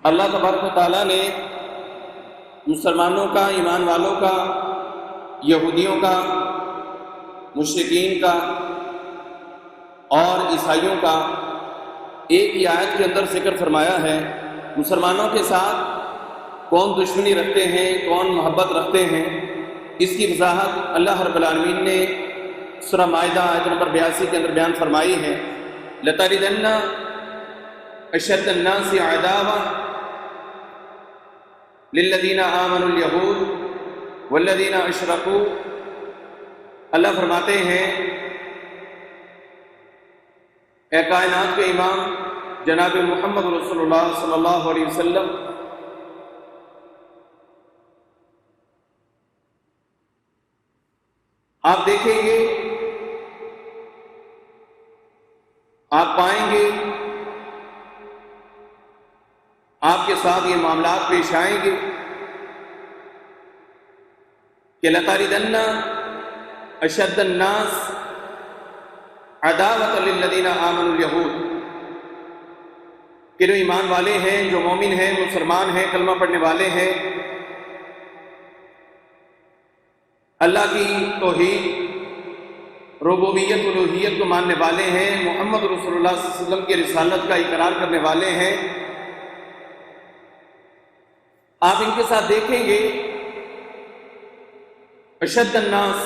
اللہ تبارک و تعالیٰ نے مسلمانوں کا، ایمان والوں کا، یہودیوں کا، مشرکین کا اور عیسائیوں کا ایک ہی آیت کے اندر ذکر فرمایا ہے۔ مسلمانوں کے ساتھ کون دشمنی رکھتے ہیں، کون محبت رکھتے ہیں، اس کی وضاحت اللہ رب العالمین نے سورہ مائدہ آیت نمبر 82 کے اندر بیان فرمائی ہے۔ لَتَجِدَنَّ أَشَدَّ النَّاسِ عَدَاوَةً لِلَّذِينَ آمَنُوا الْيَهُودَ وَالَّذِينَ أَشْرَكُوا۔ اللہ فرماتے ہیں اے کائنات کے امام جناب محمد رسول اللہ صلی اللہ علیہ وسلم، آپ دیکھیں گے، آپ پائیں گے، آپ کے ساتھ یہ معاملات پیش آئیں گے کہ لَتَجِدَنَّ أَشَدَّ النَّاسِ عَدَاوَةً لِلَّذِينَ آمَنُوا الْيَهُودَ، کہ جو ایمان والے ہیں، جو مومن ہیں، مسلمان ہیں، کلمہ پڑھنے والے ہیں، اللہ کی توحید، ربوبیت، الوہیت کو ماننے والے ہیں، محمد رسول اللہ صلی اللہ علیہ وسلم کی رسالت کا اقرار کرنے والے ہیں، آپ ان کے ساتھ دیکھیں گے اشد الناس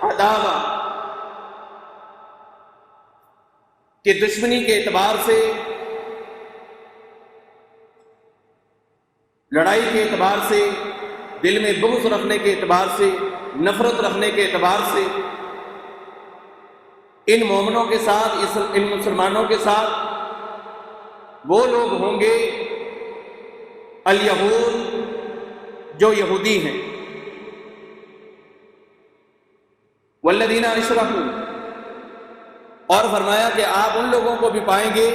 عداوہ، کہ دشمنی کے اعتبار سے، لڑائی کے اعتبار سے، دل میں بغض رکھنے کے اعتبار سے، نفرت رکھنے کے اعتبار سے ان مومنوں کے ساتھ، ان مسلمانوں کے ساتھ وہ لوگ ہوں گے الیہود، جو یہودی ہیں، والذین اشرکوا، اور فرمایا کہ آپ ان لوگوں کو بھی پائیں گے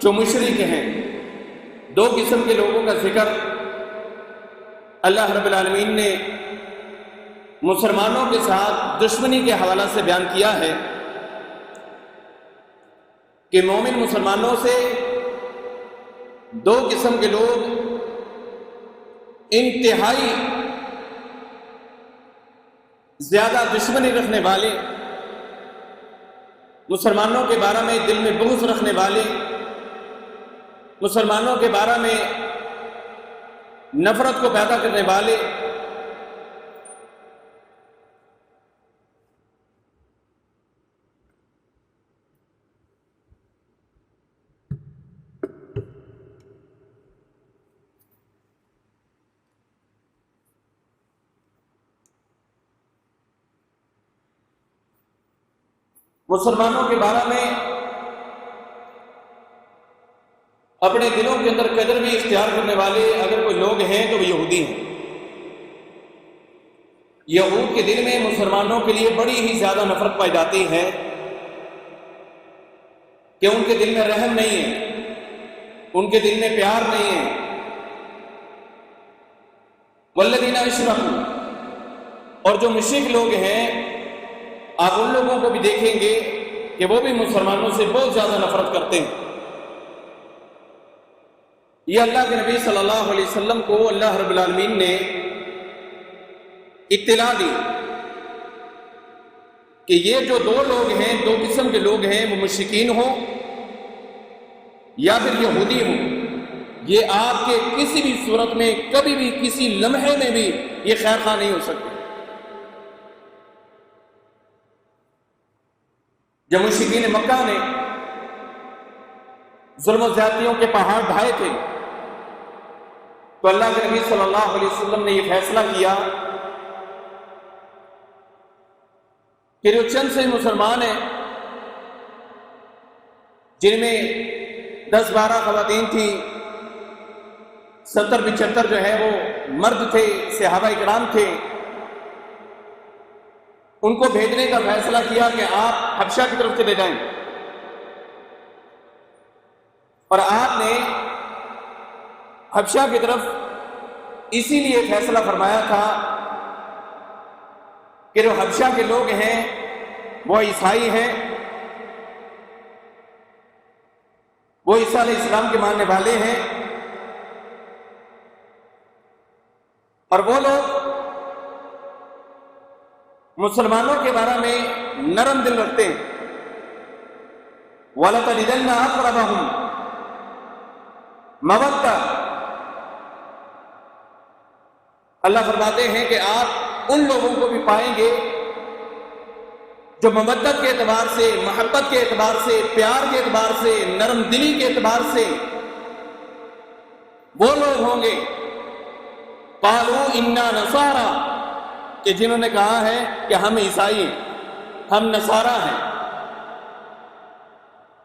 جو مشرک ہیں۔ دو قسم کے لوگوں کا ذکر اللہ رب العالمین نے مسلمانوں کے ساتھ دشمنی کے حوالہ سے بیان کیا ہے کہ مومن مسلمانوں سے دو قسم کے لوگ انتہائی زیادہ دشمنی رکھنے والے، مسلمانوں کے بارے میں دل میں بغض رکھنے والے، مسلمانوں کے بارے میں نفرت کو پیدا کرنے والے، مسلمانوں کے بارے میں اپنے دلوں کے اندر قدر بھی اختیار کرنے والے اگر کوئی لوگ ہیں تو وہ یہودی ہیں۔ یہود کے دل میں مسلمانوں کے لیے بڑی ہی زیادہ نفرت پائی جاتی ہے کہ ان کے دل میں رحم نہیں ہے، ان کے دل میں پیار نہیں ہے۔ والذین اشرکوا، اور جو مشرک لوگ ہیں آپ ان لوگوں کو بھی دیکھیں گے کہ وہ بھی مسلمانوں سے بہت زیادہ نفرت کرتے ہیں۔ یہ اللہ کے نبی صلی اللہ علیہ وسلم کو اللہ رب العالمین نے اطلاع دی کہ یہ جو دو لوگ ہیں، دو قسم کے لوگ ہیں، وہ مشرکین ہوں یا پھر یہودی ہوں، یہ آپ کے کسی بھی صورت میں، کبھی بھی، کسی لمحے میں بھی یہ خیر خواہ نہیں ہو سکتے۔ جب مشرکین مکہ نے ظلم و زیادتیوں کے پہاڑ ڈھائے تھے تو اللہ کے نبی صلی اللہ علیہ وسلم نے یہ فیصلہ کیا کہ جو چند سے مسلمان ہیں، جن میں 10-12 خواتین تھیں، 70-75 جو ہے وہ مرد تھے، صحابہ کرام تھے، ان کو بھیجنے کا فیصلہ کیا کہ آپ حبشہ کی طرف چلے جائیں، اور آپ نے حبشہ کی طرف اسی لیے فیصلہ فرمایا تھا کہ جو حبشہ کے لوگ ہیں وہ عیسائی ہیں، وہ عیسیٰ علیہ السلام کے ماننے والے ہیں، اور وہ لوگ مسلمانوں کے بارے میں نرم دل رکھتے ہیں. وَلَتَجِدَنَّ أَقْرَبَهُمْ مَوَدَّةً. اللہ فرماتے ہیں کہ آپ ان لوگوں کو بھی پائیں گے جو مودت کے اعتبار سے، محبت کے اعتبار سے، پیار کے اعتبار سے، نرم دلی کے اعتبار سے وہ لوگ ہوں گے قالوا انا نصارا، کہ جنہوں نے کہا ہے کہ ہم عیسائی ہیں، ہم نصارہ ہیں.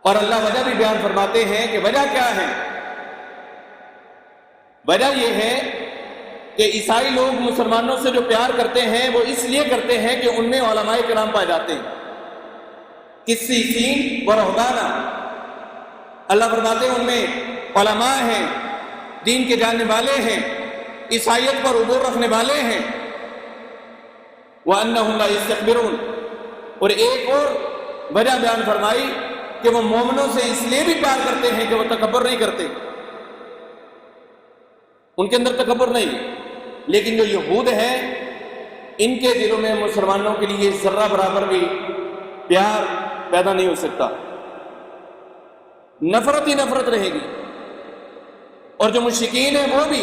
اور اللہ وجہ بھی بیان فرماتے ہیں کہ وجہ کیا ہے. وجہ یہ ہے کہ عیسائی لوگ مسلمانوں سے جو پیار کرتے ہیں وہ اس لیے کرتے ہیں کہ ان میں علماء کرام پائے جاتے ہیں، قسیسین و رہبانا. اللہ فرماتے ہیں ان میں علماء ہیں، دین کے جاننے والے ہیں، عیسائیت پر عبور رکھنے والے ہیں. وَأَنَّهُمْ لَا يَسْتَكْبِرُونَ. اور ایک اور وجہ بیان فرمائی کہ وہ مومنوں سے اس لیے بھی پیار کرتے ہیں کہ وہ تکبر نہیں کرتے، ان کے اندر تکبر نہیں. لیکن جو یہود ہیں ان کے دلوں میں مسلمانوں کے لیے ذرہ برابر بھی پیار پیدا نہیں ہو سکتا، نفرت ہی نفرت رہے گی. اور جو مشرکین ہیں وہ بھی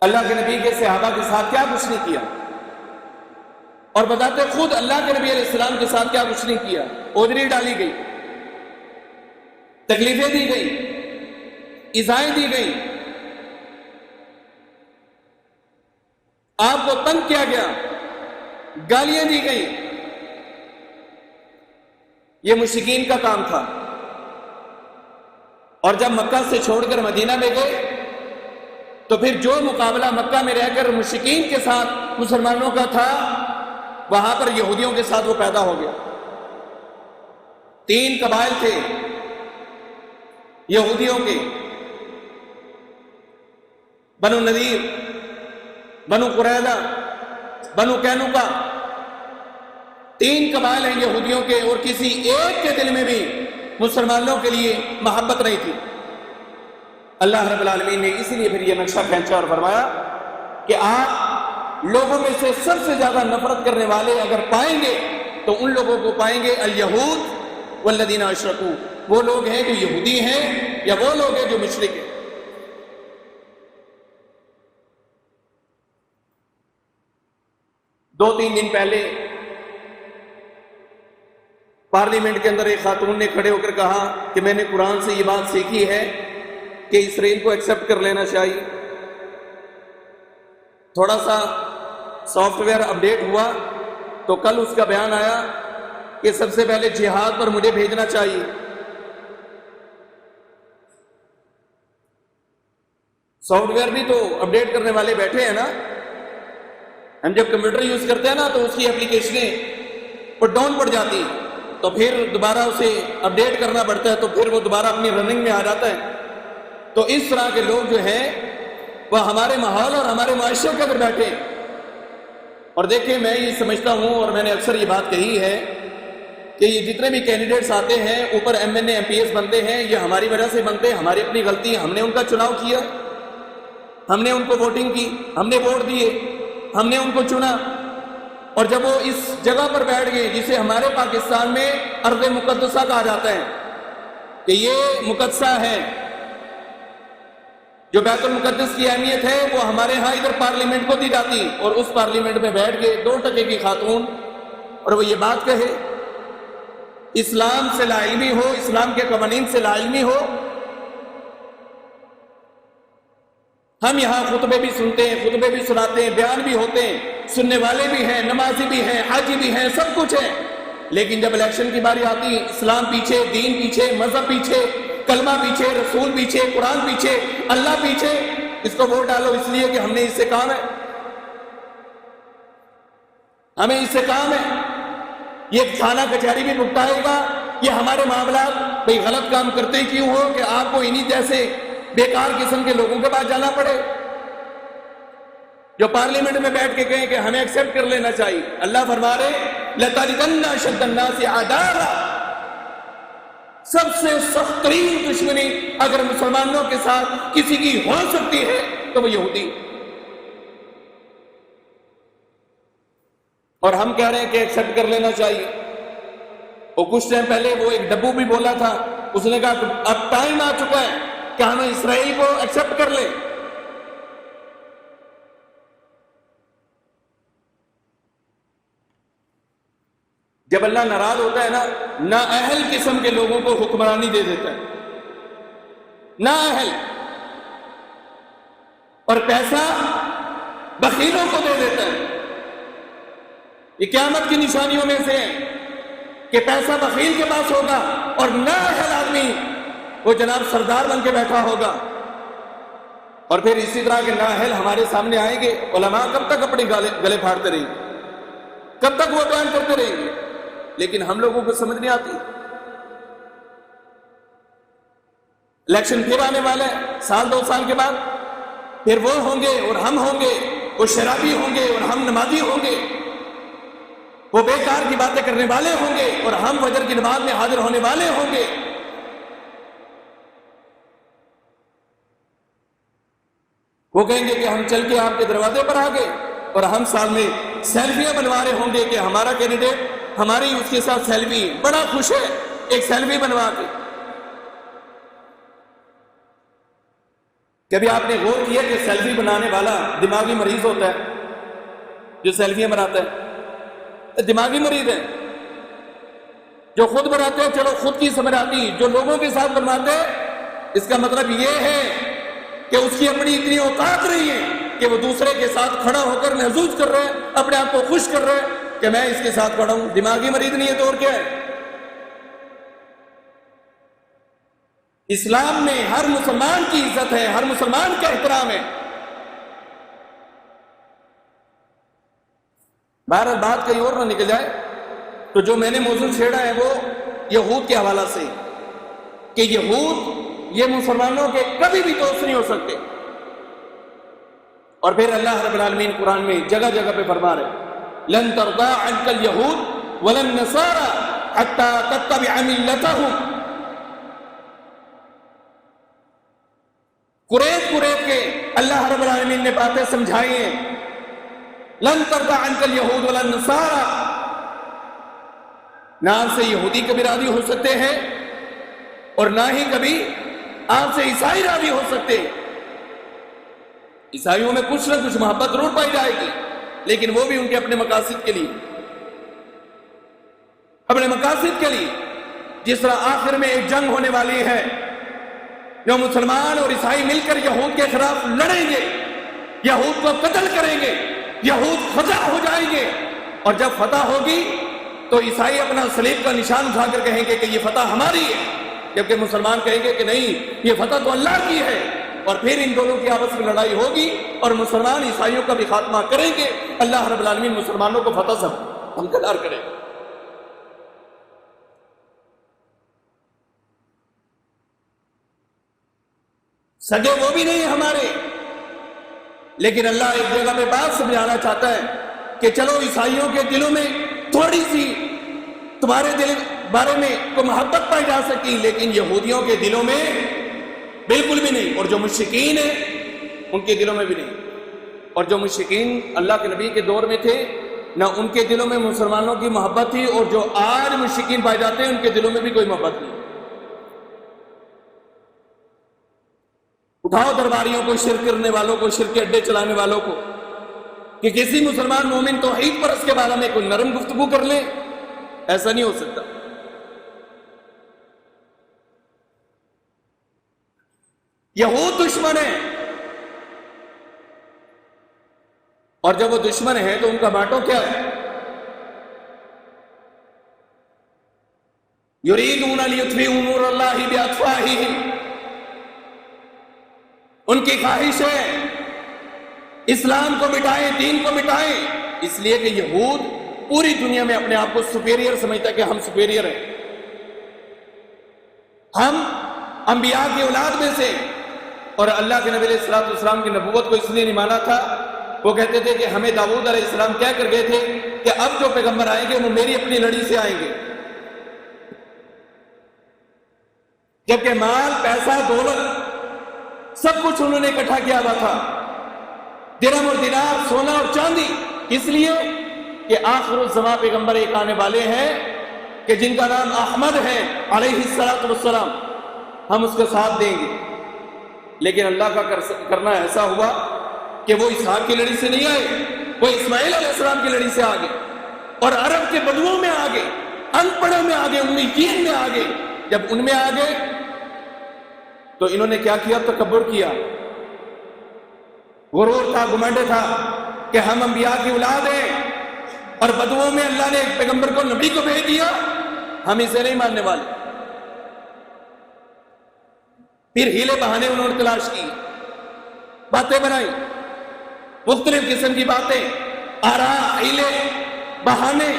اللہ کے نبی کے صحابہ کے ساتھ کیا کچھ نہیں کیا، اور بتاتے خود اللہ کے نبی علیہ السلام کے ساتھ کیا کچھ نہیں کیا. اوجری ڈالی گئی، تکلیفیں دی گئی، ایذائیں دی گئی، آپ کو تنگ کیا گیا، گالیاں دی گئی. یہ مشرکین کا کام تھا. اور جب مکہ سے چھوڑ کر مدینہ میں گئے تو پھر جو مقابلہ مکہ میں رہ کر مشرکین کے ساتھ مسلمانوں کا تھا وہاں پر یہودیوں کے ساتھ وہ پیدا ہو گیا. 3 قبائل تھے یہودیوں کے، بنو نذیر، بنو قریظہ، بنو قینقاع. 3 قبائل ہیں یہودیوں کے، اور کسی ایک کے دل میں بھی مسلمانوں کے لیے محبت نہیں تھی. اللہ رب العالمین نے اس لیے پھر یہ نقشہ کھینچا اور فرمایا کہ آپ لوگوں میں سے سب سے زیادہ نفرت کرنے والے اگر پائیں گے تو ان لوگوں کو پائیں گے الیہود والذین اشرکوا، وہ لوگ ہیں جو یہودی ہیں یا وہ لوگ ہیں جو مشرک ہیں. 2-3 دن پہلے پارلیمنٹ کے اندر ایک خاتون نے کھڑے ہو کر کہا کہ میں نے قرآن سے یہ بات سیکھی ہے کہ اسرائیل کو ایکسیپٹ کر لینا چاہیے. تھوڑا سا سافٹ ویئر اپڈیٹ ہوا تو کل اس کا بیان آیا کہ سب سے پہلے جہاد پر مجھے بھیجنا چاہیے. سافٹ ویئر بھی تو اپڈیٹ کرنے والے بیٹھے ہیں نا. ہم جب کمپیوٹر یوز کرتے ہیں نا تو اس کی اپلیکیشنیں پر ڈاؤن پڑ جاتی ہیں تو پھر دوبارہ اسے اپڈیٹ کرنا پڑتا ہے تو پھر وہ دوبارہ اپنی رننگ میں آ جاتا ہے. تو اس طرح کے لوگ جو ہیں وہ ہمارے ماحول اور ہمارے معاشرے کے اندر بیٹھے. اور دیکھیں میں یہ سمجھتا ہوں اور میں نے اکثر یہ بات کہی ہے کہ یہ جتنے بھی کینڈیڈیٹس آتے ہیں اوپر MNA MPS بنتے ہیں یہ ہماری وجہ سے بنتے ہیں، ہماری اپنی غلطی. ہم نے ان کا چناؤ کیا، ہم نے ان کو ووٹنگ کی، ہم نے ووٹ دیے، ہم نے ان کو چنا. اور جب وہ اس جگہ پر بیٹھ گئے جسے ہمارے پاکستان میں ارض مقدسہ کہا جاتا ہے کہ یہ مقدسہ ہے، جو بیت المقدس کی اہمیت ہے وہ ہمارے ہاں ادھر پارلیمنٹ کو دی جاتی. اور اس پارلیمنٹ میں بیٹھ گئے 2 ٹکے کی خاتون اور وہ یہ بات کہے اسلام سے لا علمی ہو، اسلام کے قوانین سے لا علمی ہو. ہم یہاں خطبے بھی سنتے ہیں، خطبے بھی سناتے ہیں، بیان بھی ہوتے ہیں، سننے والے بھی ہیں، نمازی بھی ہیں، حاجی بھی ہیں، سب کچھ ہے. لیکن جب الیکشن کی باری آتی ہے اسلام پیچھے، دین پیچھے، مذہب پیچھے، کلمہ پیچھے، رسول پیچھے، قرآن پیچھے، اللہ پیچھے. اس کو ووٹ ڈالو اس لیے کہ ہم نے اس سے کام ہے، ہمیں اس سے کام ہے. یہ تھانہ کچہری بھی بھگتائے گا. یہ ہمارے معاملات بھئی غلط کام کرتے کیوں ہو کہ آپ کو انہی جیسے بیکار قسم کے لوگوں کے پاس جانا پڑے جو پارلیمنٹ میں بیٹھ کے کہیں کہ ہمیں ایکسیپٹ کر لینا چاہیے. اللہ فرما رہے لَتَجِدَنَّ أَشَدَّ النَّاسِ عَدَاوَةً، سب سے سخت ترین دشمنی اگر مسلمانوں کے ساتھ کسی کی ہو سکتی ہے تو وہ یہودی. اور ہم کہہ رہے ہیں کہ ایکسپٹ کر لینا چاہیے. اور کچھ ٹائم پہلے وہ ایک ڈبو بھی بولا تھا, اس نے کہا اب ٹائم آ چکا ہے کہ ہم اسرائیل کو ایکسپٹ کر لیں. جب اللہ ناراض ہوتا ہے نا, نااہل قسم کے لوگوں کو حکمرانی دے دیتا ہے, نااہل, اور پیسہ بخیلوں کو دے دیتا ہے. یہ قیامت کی نشانیوں میں سے ہے کہ پیسہ بخیل کے پاس ہوگا اور نااہل آدمی وہ جناب سردار بن کے بیٹھا ہوگا. اور پھر اسی طرح کے نااہل ہمارے سامنے آئیں گے. علماء کب تک اپنے گلے پھاڑتے رہیں گے, کب تک وہ بیان کرتے رہیں گے, لیکن ہم لوگوں کو سمجھ نہیں آتی. الیکشن پھر آنے والا ہے سال 2 سال کے بعد, پھر وہ ہوں گے اور ہم ہوں گے, وہ شرابی ہوں گے اور ہم نمازی ہوں گے, وہ بیکار کی باتیں کرنے والے ہوں گے اور ہم فجر کی نماز میں حاضر ہونے والے ہوں گے. وہ کہیں گے کہ ہم چل کے آپ کے دروازے پر آ گئے, اور ہم سال میں سیلفیاں بنوا رہے ہوں گے کہ ہمارا کینڈیڈیٹ ہماری اس کے ساتھ سیلفی, بڑا خوش ہے ایک سیلفی بنوا کے. کبھی آپ نے غور کیا کہ سیلفی بنانے والا دماغی مریض ہوتا ہے؟ جو سیلفیاں بناتا ہے دماغی مریض ہے. جو خود بناتے ہیں چلو خود کی سمجھ آتی, جو لوگوں کے ساتھ بنواتے ہیں اس کا مطلب یہ ہے کہ اس کی اپنی اتنی اوقات نہیں ہے کہ وہ دوسرے کے ساتھ کھڑا ہو کر محسوس کر رہے ہیں, اپنے آپ کو خوش کر رہے ہیں کہ میں اس کے ساتھ کھڑا ہوں. دماغی مریض نہیں ہے تو اور کیا ہے؟ اسلام میں ہر مسلمان کی عزت ہے, ہر مسلمان کا احترام ہے. بہرحال بات کہیں اور نہ نکل جائے, تو جو میں نے موضوع چھیڑا ہے وہ یہود کے حوالہ سے, کہ یہود یہ مسلمانوں کے کبھی بھی دوست نہیں ہو سکتے. اور پھر اللہ رب العالمین قرآن میں جگہ جگہ پہ فرما رہے لن ترضى عنك اليهود ولا النصارى حتى تتبع ملتهم. قریب کے اللہ رب العالمین نے باتیں سمجھائی ہیں. لن ترضى عنك اليهود ولا النصارى, نہ آپ سے یہودی کبھی راضی ہو سکتے ہیں اور نہ ہی کبھی آپ سے عیسائی راضی ہو سکتے. عیسائیوں میں کچھ نہ کچھ محبت ضرور پائی جائے گی, لیکن وہ بھی ان کے اپنے مقاصد کے لیے, اپنے مقاصد کے لیے. جس طرح آخر میں ایک جنگ ہونے والی ہے جو مسلمان اور عیسائی مل کر یہود کے خلاف لڑیں گے, یہود کو قتل کریں گے, یہود فتح ہو جائیں گے, اور جب فتح ہوگی تو عیسائی اپنا صلیب کا نشان اٹھا کر کہیں گے کہ یہ فتح ہماری ہے, جبکہ مسلمان کہیں گے کہ نہیں یہ فتح تو اللہ کی ہے. اور پھر ان دونوں کی آپس میں لڑائی ہوگی اور مسلمان عیسائیوں کا بھی خاتمہ کریں گے. اللہ رب العالمین مسلمانوں کو فتح سے ہمکنار کرے گا. سگے وہ بھی نہیں ہمارے, لیکن اللہ ایک جگہ پہ بات سمجھانا چاہتا ہے کہ چلو عیسائیوں کے دلوں میں تھوڑی سی تمہارے دل بارے میں تو محبت پائی جا سکتی, لیکن یہودیوں کے دلوں میں بالکل بھی نہیں, اور جو مشرکین ہیں ان کے دلوں میں بھی نہیں. اور جو مشرکین اللہ کے نبی کے دور میں تھے نہ ان کے دلوں میں مسلمانوں کی محبت تھی, اور جو آج مشرکین پائے جاتے ہیں ان کے دلوں میں بھی کوئی محبت نہیں. اٹھاؤ درباریوں کو, شرک کرنے والوں کو, شرک کے اڈے چلانے والوں کو, کہ کسی مسلمان مومن توحید پرست کے بارے میں کوئی نرم گفتگو کر لے, ایسا نہیں ہو سکتا. یہود دشمن ہے, اور جب وہ دشمن ہے تو ان کا باٹو کیا ہے؟ یریدون لیطفئوا نور اللہ بأفواہہم, ان کی خواہش ہے اسلام کو مٹائیں, دین کو مٹائیں, اس لیے کہ یہود پوری دنیا میں اپنے آپ کو سپیریئر سمجھتا ہے کہ ہم سپیریئر ہیں. ہم انبیاء کی اولاد میں سے, اور اللہ کے نبی علیہ الصلوۃ والسلام کی نبوت کو اس لیے نہیں مانا تھا, وہ کہتے تھے کہ ہمیں داؤد علیہ السلام کہہ کر گئے تھے کہ اب جو پیغمبر آئیں گے وہ میری اپنی لڑی سے آئیں گے. جبکہ مال, پیسہ, دولت سب کچھ انہوں نے اکٹھا کیا ہوا تھا, درہم اور دینار، سونا اور چاندی، اس لیے کہ آخر الزمان پیغمبر ایک آنے والے ہیں کہ جن کا نام احمد ہے علیہ السلام، ہم اس کا ساتھ دیں گے۔ لیکن اللہ کا کرنا ایسا ہوا کہ وہ اسحاق کی لڑی سے نہیں آئے، وہ اسماعیل علیہ السلام کی لڑی سے آگے، اور عرب کے بدوؤں میں آگے، ان پڑھوں میں آگے، امیین میں آگے۔ جب ان میں آگے تو انہوں نے کیا کیا؟ تکبر کیا، غرور تھا، گھمنڈ تھا کہ ہم انبیاء کی اولاد ہیں، اور بدوؤں میں اللہ نے ایک پیغمبر کو، نبی کو بھیج دیا، ہم اسے نہیں ماننے والے۔ پھر ہیلے بہانے انہوں نے تلاش کی، باتیں بنائی، مختلف قسم کی باتیں، آراء، ہیلے، بہانے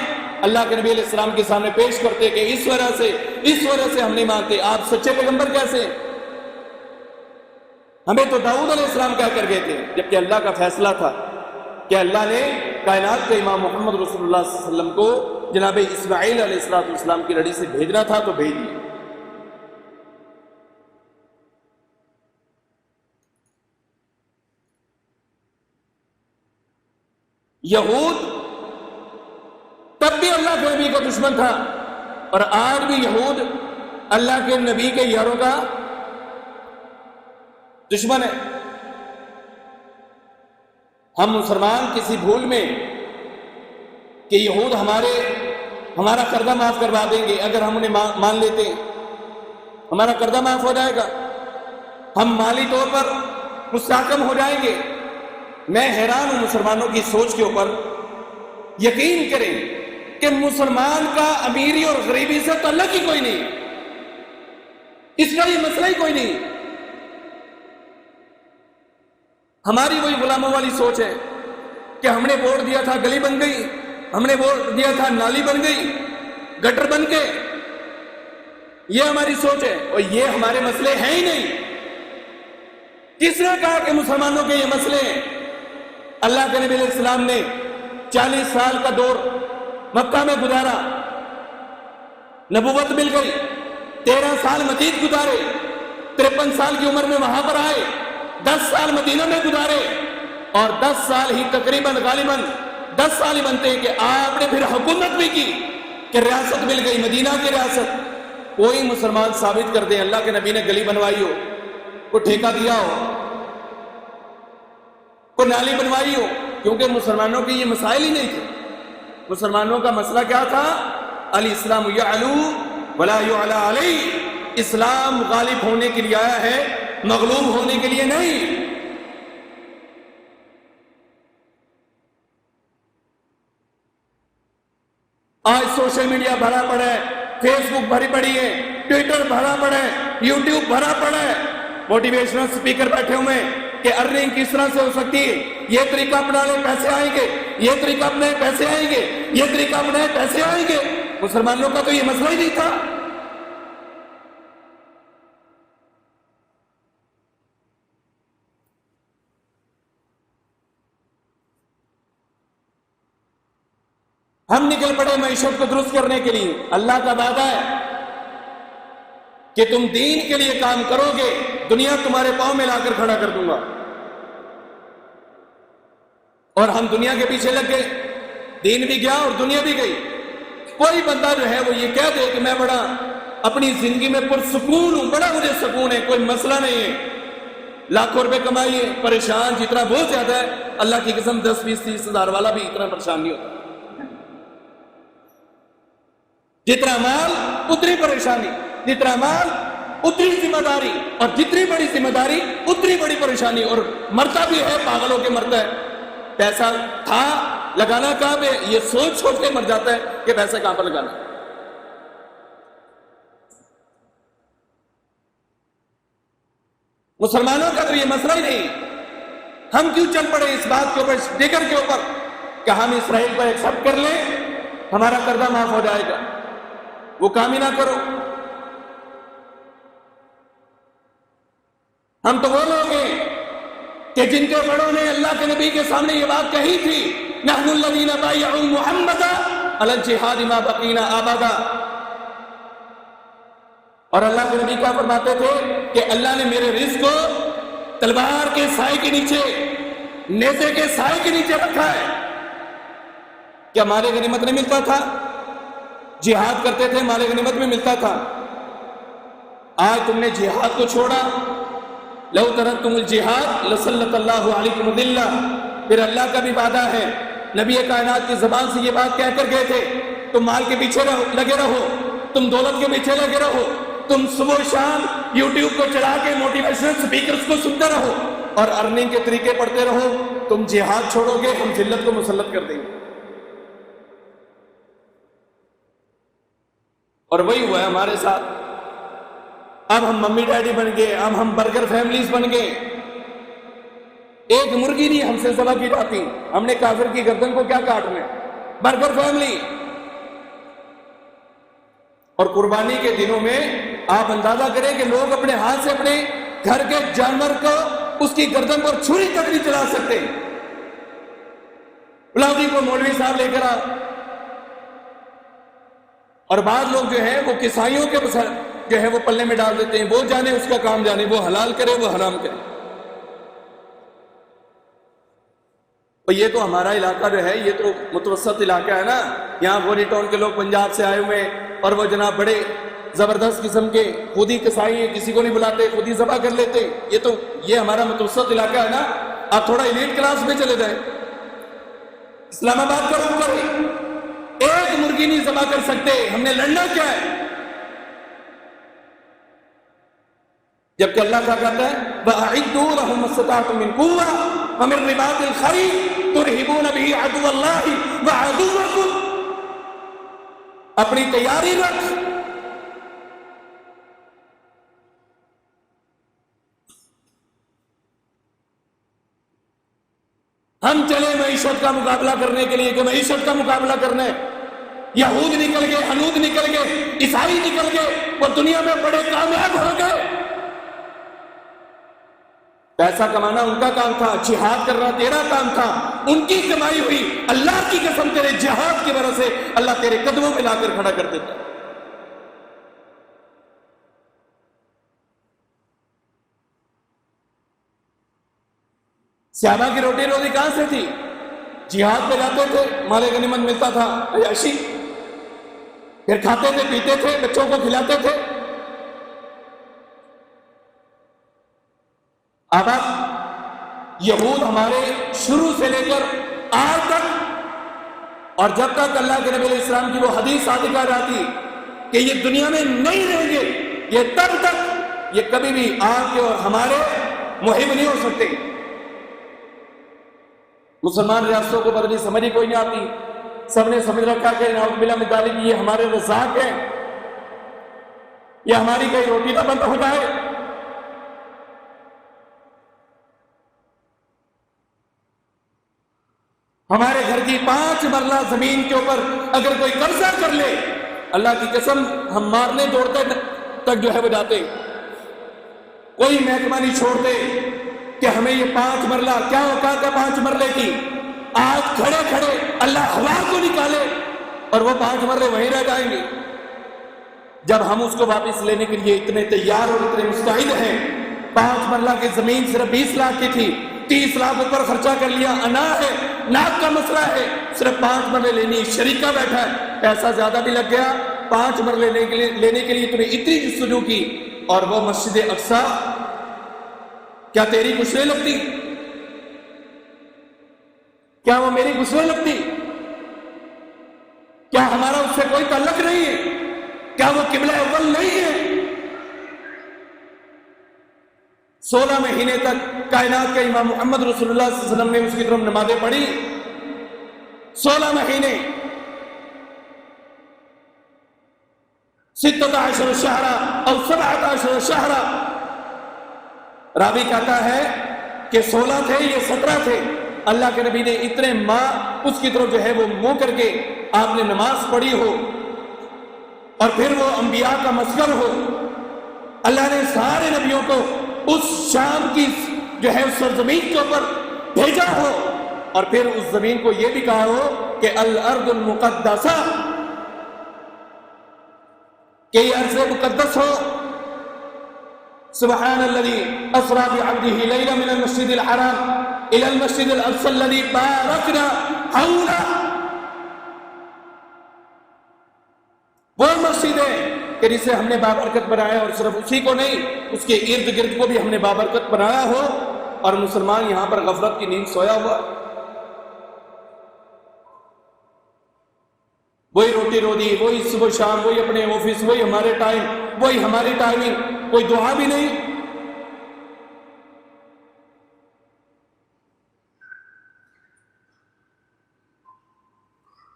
اللہ کے نبی علیہ السلام کے سامنے پیش کرتے کہ اس وجہ سے ہم نہیں مانتے، آپ سچے پیغمبر کیسے؟ ہمیں تو داؤد علیہ السلام کہہ کر گئے تھے، جبکہ اللہ کا فیصلہ تھا کہ اللہ نے کائنات کے امام محمد رسول اللہ صلی اللہ علیہ وسلم کو جناب اسماعیل علیہ السلام کی لڑی سے بھیجنا تھا تو بھیج دیا۔ یہود تب بھی اللہ کے نبی کا دشمن تھا، اور آج بھی یہود اللہ کے نبی کے یاروں کا دشمن ہے۔ ہم مسلمان کسی بھول میں کہ یہود ہمارا قرضہ معاف کروا دیں گے، اگر ہم انہیں مان لیتے ہیں ہمارا قرضہ معاف ہو جائے گا، ہم مالی طور پر مستحکم ہو جائیں گے۔ میں حیران ہوں مسلمانوں کی سوچ کے اوپر۔ یقین کریں کہ مسلمان کا امیری اور غریبی سے تعلق ہی کوئی نہیں، اس کا یہ مسئلہ ہی کوئی نہیں۔ ہماری وہی غلاموں والی سوچ ہے کہ ہم نے ووٹ دیا تھا گلی بن گئی، ہم نے ووٹ دیا تھا نالی بن گئی، گٹر بن کے، یہ ہماری سوچ ہے، اور یہ ہمارے مسئلے ہیں ہی نہیں۔ کس نے کہا کہ مسلمانوں کے یہ مسئلے ہیں؟ اللہ کے نبی علیہ السلام نے 40 سال کا دور مکہ میں گزارا، نبوت مل گئی، 13 سال مزید گزارے، 53 سال کی عمر میں وہاں پر آئے، 10 سال مدینہ میں گزارے، اور 10 سال ہی تقریباً غالباً 10 سال ہی بنتے ہیں کہ آپ نے پھر حکومت بھی کی کہ ریاست مل گئی، مدینہ کی ریاست۔ کوئی مسلمان ثابت کر دے اللہ کے نبی نے گلی بنوائی ہو، کوئی ٹھیکہ دیا ہو، کوئی نالی بنوائی ہو، کیونکہ مسلمانوں کے یہ مسائل ہی نہیں تھے۔ مسلمانوں کا مسئلہ کیا تھا؟ الاسلام یعلو ولا یعلی علیہ، اسلام غالب ہونے کے لیے آیا ہے، مغلوب ہونے کے لیے نہیں۔ آج سوشل میڈیا بھرا پڑا ہے، فیس بک بھری پڑی ہے، ٹویٹر بھرا پڑا ہے، یوٹیوب بھرا پڑا ہے، موٹیویشنل سپیکر بیٹھے ہوئے ہیں کہ ارننگ کس طرح سے ہو سکتی ہے، یہ طریقہ اپنا لیں پیسے آئیں گے، یہ طریقہ اپنے پیسے آئیں گے، یہ طریقہ اپنے پیسے آئیں گے۔ مسلمانوں کا تو یہ مسئلہ ہی نہیں تھا۔ ہم نکل پڑے معیشت کو درست کرنے کے لیے۔ اللہ کا وعدہ ہے کہ تم دین کے لیے کام کرو گے، دنیا تمہارے پاؤں میں لا کر کھڑا کر دوں گا، اور ہم دنیا کے پیچھے لگ گئے، دین بھی گیا اور دنیا بھی گئی۔ کوئی بندہ جو ہے وہ یہ کہہ دے کہ میں بڑا اپنی زندگی میں پرسکون ہوں، بڑا مجھے سکون ہے، کوئی مسئلہ نہیں ہے، لاکھوں روپے کمائیے، پریشان جتنا بہت زیادہ ہے، اللہ کی قسم 10 20 30 ہزار والا بھی اتنا پریشان نہیں ہوتا۔ جتنا مال اتنی پریشانی، جتنا مال اتنی ذمہ داری، اور جتنی بڑی ذمہ داری اتنی بڑی پریشانی، اور مرتا بھی ہے، پاگلوں کے مرتا ہے۔ پیسہ تھا لگانا کہاں پہ، یہ سوچ سوچ کے مر جاتا ہے کہ پیسہ کہاں پر لگانا۔ مسلمانوں کا تو یہ مسئلہ ہی نہیں۔ ہم کیوں چل پڑے اس بات کے اوپر، ڈگر کے اوپر، کہ ہم اسرائیل کو ایکسپٹ کر لیں، ہمارا قرضہ معاف ہو جائے گا۔ وہ کام ہی نہ کرو۔ ہم تو وہ لوگ ہیں کہ جن کے بڑوں نے اللہ کے نبی کے سامنے یہ بات کہی تھی، نحن الذین بایعوا محمد علی الجہاد ما بقینا ابدا، اور اللہ کے نبی کیا فرماتے تھے کہ اللہ نے میرے رزق کو تلوار کے سائے کے نیچے نیزے کے سائے کے نیچے رکھا ہے۔ کیا مال غنیمت نہیں ملتا تھا؟ جہاد کرتے تھے، مال غنیمت میں ملتا تھا۔ آج تم نے جہاد کو چھوڑا، لو ترکتم الجہاد لسلط اللہ علیکم الذلہ۔ پھر اللہ کا بھی وعدہ ہے، نبی کائنات کی زبان سے یہ بات کہہ کر گئے تھے، تم مال کے پیچھے لگے رہو، تم دولت کے پیچھے لگے رہو، تم صبح و شام یوٹیوب کو چلا کے موٹیویشنل سپیکرز کو سنتے رہو اور ارننگ کے طریقے پڑھتے رہو، تم جہاد چھوڑو گے، ہم ذلت کو مسلط کر دیں گے۔ اور وہی ہوا ہے ہمارے ساتھ۔ اب ہم ممی ڈیڈی بن گئے، اب ہم برگر فیملیز بن گئے۔ ایک مرغی نہیں ہم سے ذبح کی جاتی، ہم نے کافر کی گردن کو کیا کاٹنا ہے؟ Burger family. اور قربانی کے دنوں میں آپ اندازہ کریں کہ لوگ اپنے ہاتھ سے اپنے گھر کے جانور کو اس کی گردن پر چھری تک نہیں چلا سکتے۔ بلاؤدی کو مولوی صاحب لے کر آ، اور بعض لوگ جو ہے وہ کسائیوں کے جو ہے وہ پلے میں ڈال دیتے ہیں، وہ جانے اس کا کام جانے، وہ حلال کرے وہ حرام کرے۔ اور یہ تو ہمارا علاقہ جو ہے یہ تو متوسط علاقہ ہے نا، یہاں گوری ٹاؤن کے لوگ پنجاب سے آئے ہوئے اور وہ جناب بڑے زبردست قسم کے خود ہی کسائی ہیں، کسی کو نہیں بلاتے، خود ہی ذبح کر لیتے۔ یہ ہمارا متوسط علاقہ ہے نا، آپ تھوڑا ایلیٹ کلاس میں چلے جائیں، اسلام آباد کا روم پر ایک مرغی نہیں ذبح کر سکتے، ہم نے لڑنا کیا ہے؟ جبکہ اللہ کیا کہتا ہے وَأَعِدُّوا لَهُم مَّا اسْتَطَعْتُم مِّن قُوَّةٍ وَمِن رِّبَاطِ الْخَيْلِ تُرْهِبُونَ بِهِ عَدُوَّ اللَّهِ وَعَدُوَّكُمْ۔ اپنی تیاری رکھ۔ ہم چلے معیشت کا مقابلہ کرنے کے لیے کہ معیشت کا مقابلہ کرنا ہے، یہود نکل گئے، ہنود نکل گئے، عیسائی نکل گئے، وہ دنیا میں بڑے کامیاب ہو گئے۔ پیسہ کمانا ان کا کام تھا، جہاد کرنا تیرا کام تھا، ان کی کمائی ہوئی اللہ کی قسم تیرے جہاد کی وجہ سے اللہ تیرے قدموں میں لا کر کھڑا کر دیتا۔ صحابہ کی روٹی روزی کہاں سے تھی؟ جہاد پہ جاتے تھے، مال غنیمت ملتا تھا، عیاشی، پھر کھاتے تھے، پیتے تھے، بچوں کو کھلاتے تھے۔ اب یہود ہمارے شروع سے لے کر آج تک، اور جب تک اللہ کے نبی علیہ السلام کی وہ حدیث صادقہ رہتی کہ یہ دنیا میں نہیں رہیں گے، یہ تب تک یہ کبھی بھی آپ کے اور ہمارے محب نہیں ہو سکتے۔ مسلمان ریاستوں کو بدلی سمجھ ہی کوئی نہیں آتی، سب نے سمجھ رکھا کہ نعوذ باللہ من ذالک یہ ہمارے رزاق ہیں، یہ ہماری کہیں روٹی نہ بند ہو جائے۔ ہمارے گھر کی 5 مرلہ زمین کے اوپر اگر کوئی قبضہ کر لے، اللہ کی قسم ہم مارنے دوڑتے تک جو ہے وہ جاتے، کوئی محکمہ نہیں چھوڑتے کہ ہمیں یہ 5 مرلہ کیا اوقات ہے 5 مرلے کی۔ آج کھڑے کھڑے اللہ ہوا کو نکالے اور وہ 5 مرلے وہیں رہ جائیں گے، جب ہم اس کو واپس لینے کے لیے اتنے تیار اور اتنے مستعد ہیں۔ 5 مرلہ کی زمین صرف 20 لاکھ کی تھی، 30 لاکھ اوپر خرچہ کر لیا، انا ہے، ناک کا مسئلہ ہے، صرف 5 مرلے لینی، شریکہ بیٹھا ہے، پیسہ زیادہ بھی لگ گیا، 5 مرلے لینے کے لیے تمہیں اتنی جستجو کی، اور وہ مسجد اقصی کیا تیری کچھ نہیں لگتی؟ کیا وہ میری کچھ نہیں لگتی؟ کیا ہمارا اس سے کوئی تعلق نہیں ہے؟ کیا وہ قبلہ اول نہیں ہے؟ 16 مہینے تک کائنات کا امام محمد رسول اللہ صلی اللہ علیہ وسلم نے اس کی طرف نمازیں پڑھی، 16 مہینے، 16 شہرا اور 17 شہرا۔ راوی کہتا ہے کہ 16 تھے، یہ 17 تھے۔ اللہ کے نبی نے اتنے ماہ اس کی طرف جو ہے وہ منہ کر کے آپ نے نماز پڑھی ہو، اور پھر وہ انبیاء کا مسکن ہو، اللہ نے سارے نبیوں کو اس شام کی جو ہے اس سرزمین کے اوپر بھیجا ہو، اور پھر اس زمین کو یہ بھی کہا ہو کہ الارض المقدسہ، کہ یہ ارض مقدس ہو۔ سبحان الذی اسری بعبدہ لیلا من المسجد الحرام إلى المسجد الأقصى الذي باركنا حوله، وہ مسجد ہے کہ جسے ہم نے بابرکت بنایا، اور صرف اسی کو نہیں، اس کے ارد گرد کو بھی ہم نے بابرکت بنایا ہو، اور مسلمان یہاں پر غفلت کی نیند سویا ہوا، وہی روٹی روٹی، وہی صبح شام، وہی اپنے آفس، وہی ہمارے ٹائم، وہی ہماری ٹائمنگ، کوئی دعا بھی نہیں۔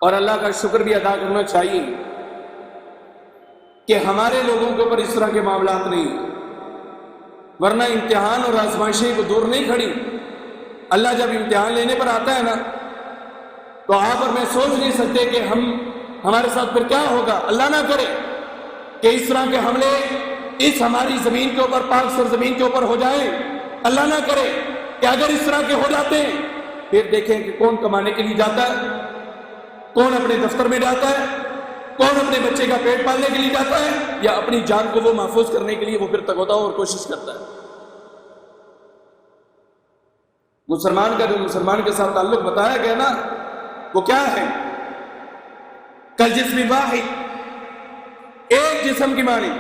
اور اللہ کا شکر بھی ادا کرنا چاہیے کہ ہمارے لوگوں کے اوپر اس طرح کے معاملات نہیں، ورنہ امتحان اور آزمائشیں کو دور نہیں کھڑی۔ اللہ جب امتحان لینے پر آتا ہے نا، تو آپ اور میں سوچ نہیں سکتے کہ ہمارے ساتھ پھر کیا ہوگا۔ اللہ نہ کرے کہ اس طرح کے حملے اس ہماری زمین کے اوپر، پاک سرزمین کے اوپر ہو جائیں۔ اللہ نہ کرے کہ اگر اس طرح کے ہو جاتے ہیں، پھر دیکھیں کہ کون کمانے کے لیے جاتا ہے، کون اپنے دفتر میں جاتا ہے، کون اپنے بچے کا پیٹ پالنے کے لیے جاتا ہے، یا اپنی جان کو وہ محفوظ کرنے کے لیے وہ پھر تگودا اور کوشش کرتا ہے۔ مسلمان کا جو مسلمان کے ساتھ تعلق بتایا گیا نا، وہ کیا ہے؟ کل جسم واحد، ایک جسم کی مانی،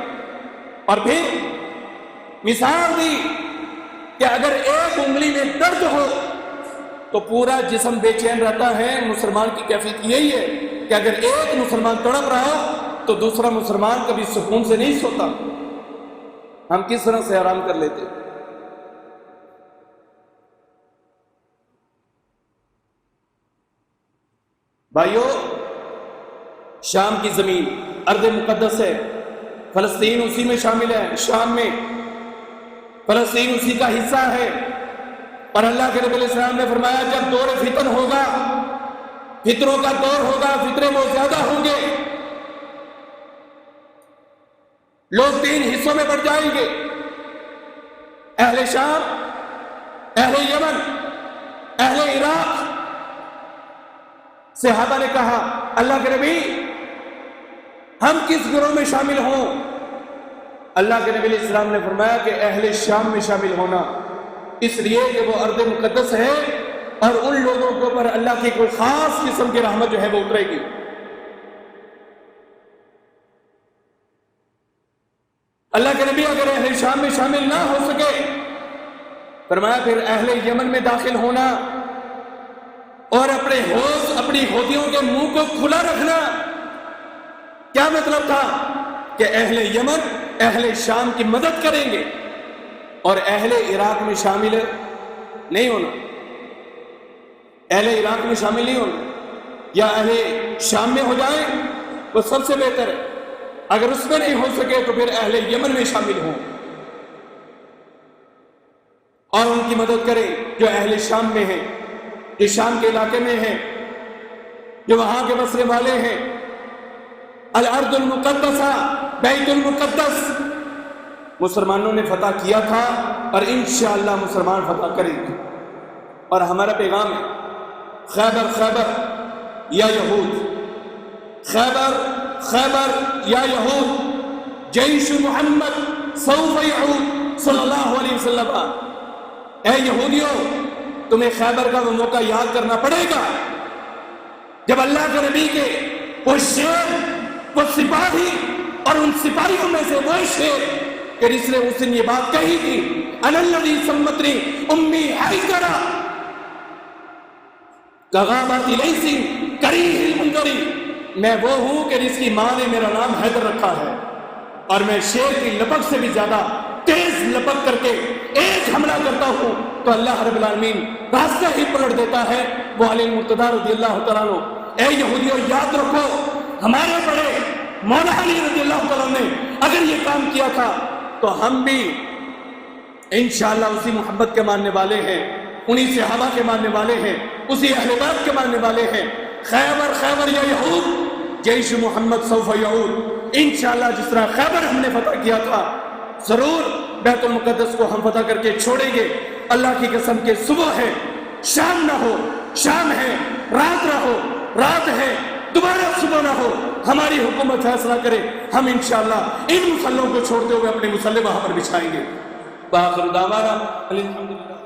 اور پھر مثال دی کہ اگر ایک انگلی میں درد ہو تو پورا جسم بے چین رہتا ہے۔ مسلمان کی کیفیت یہی ہے کہ اگر ایک مسلمان تڑپ رہا ہو تو دوسرا مسلمان کبھی سکون سے نہیں سوتا۔ ہم کس طرح سے آرام کر لیتے؟ بھائیو، شام کی زمین ارض مقدس ہے، فلسطین اسی میں شامل ہے، شام میں فلسطین اسی کا حصہ ہے، اور اللہ کے نبی علیہ السلام نے فرمایا جب دور فتن ہوگا، فطروں کا دور ہوگا، فطرے بہت زیادہ ہوں گے، لوگ تین حصوں میں بڑھ جائیں گے، اہل شام، اہل یمن، اہل عراق۔ صحابہ نے کہا اللہ کے نبی ہم کس گروہ میں شامل ہوں؟ اللہ کے نبی علیہ السلام نے فرمایا کہ اہل شام میں شامل ہونا، اس لیے کہ وہ ارض مقدس ہے اور ان لوگوں کے اوپر اللہ کی کوئی خاص قسم کی رحمت جو ہے وہ اترے گی۔ اللہ کے نبی اگر اہل شام میں شامل نہ ہو سکے، فرمایا پھر اہل یمن میں داخل ہونا اور اپنی ہودیوں کے منہ کو کھلا رکھنا۔ کیا مطلب تھا؟ کہ اہل یمن اہل شام کی مدد کریں گے اور اہل عراق میں شامل نہیں ہونا، اہل عراق میں شامل نہیں ہونا، یا اہل شام میں ہو جائیں وہ سب سے بہتر ہے، اگر اس میں نہیں ہو سکے تو پھر اہل یمن میں شامل ہوں اور ان کی مدد کریں جو اہل شام میں ہیں، جو شام کے علاقے میں ہیں، جو وہاں کے بسنے والے ہیں۔ الارض المقدسہ، بیت المقدس مسلمانوں نے فتح کیا تھا اور انشاءاللہ مسلمان فتح کریں گے، اور ہمارا پیغام ہے خیبر خیبر یا یہود، خیبر خیبر یا یہود، جیش محمد سوف یعود صلی اللہ علیہ وسلم۔ اے یہودیوں، تمہیں خیبر کا وہ موقع یاد کرنا پڑے گا جب اللہ کے نبی کے وہ شیر، وہ سپاہی، اور ان سپاہیوں میں سے وہ شیر کہ جس نے اس دن یہ بات کہی تھی انا الذی سمتنی امی حیدرا کغابت لیسی کریہ المنذری، میں وہ ہوں کہ جس کی ماں نے میرا نام حیدر رکھا ہے، اور میں شیر کی لپک سے بھی زیادہ تیز لپک کر کے ایک حملہ کرتا ہوں تو اللہ رب العالمین راستہ ہی پلٹ دیتا ہے۔ وہ علی المرتضی رضی اللہ تعالیٰ عنہ۔ اے یہودیوں، یاد رکھو ہمارے بڑے مولا علی رضی اللہ تعالیٰ نے اگر یہ کام کیا تھا تو ہم بھی انشاءاللہ اسی محبت کے ماننے والے ہیں، انہی صحابہ کے ماننے والے ہیں، اسی اہل بیت کے ماننے والے ہیں۔ خیبر خیبر یا یہود، جیش محمد سوف یعود۔ انشاءاللہ جس طرح خیبر ہم نے فتح کیا تھا، ضرور بیت المقدس کو ہم فتح کر کے چھوڑیں گے۔ اللہ کی قسم کے صبح ہے، شام نہ ہو، شام ہے، رات نہ ہو، رات ہے، دوبارہ صبح نہ ہو، ہماری حکومت فیصلہ کرے، ہم انشاءاللہ ان مسلوں کو چھوڑتے ہوئے اپنے مسلح وہاں پر بچھائیں گے۔ بآخر دعوانا الحمدللہ۔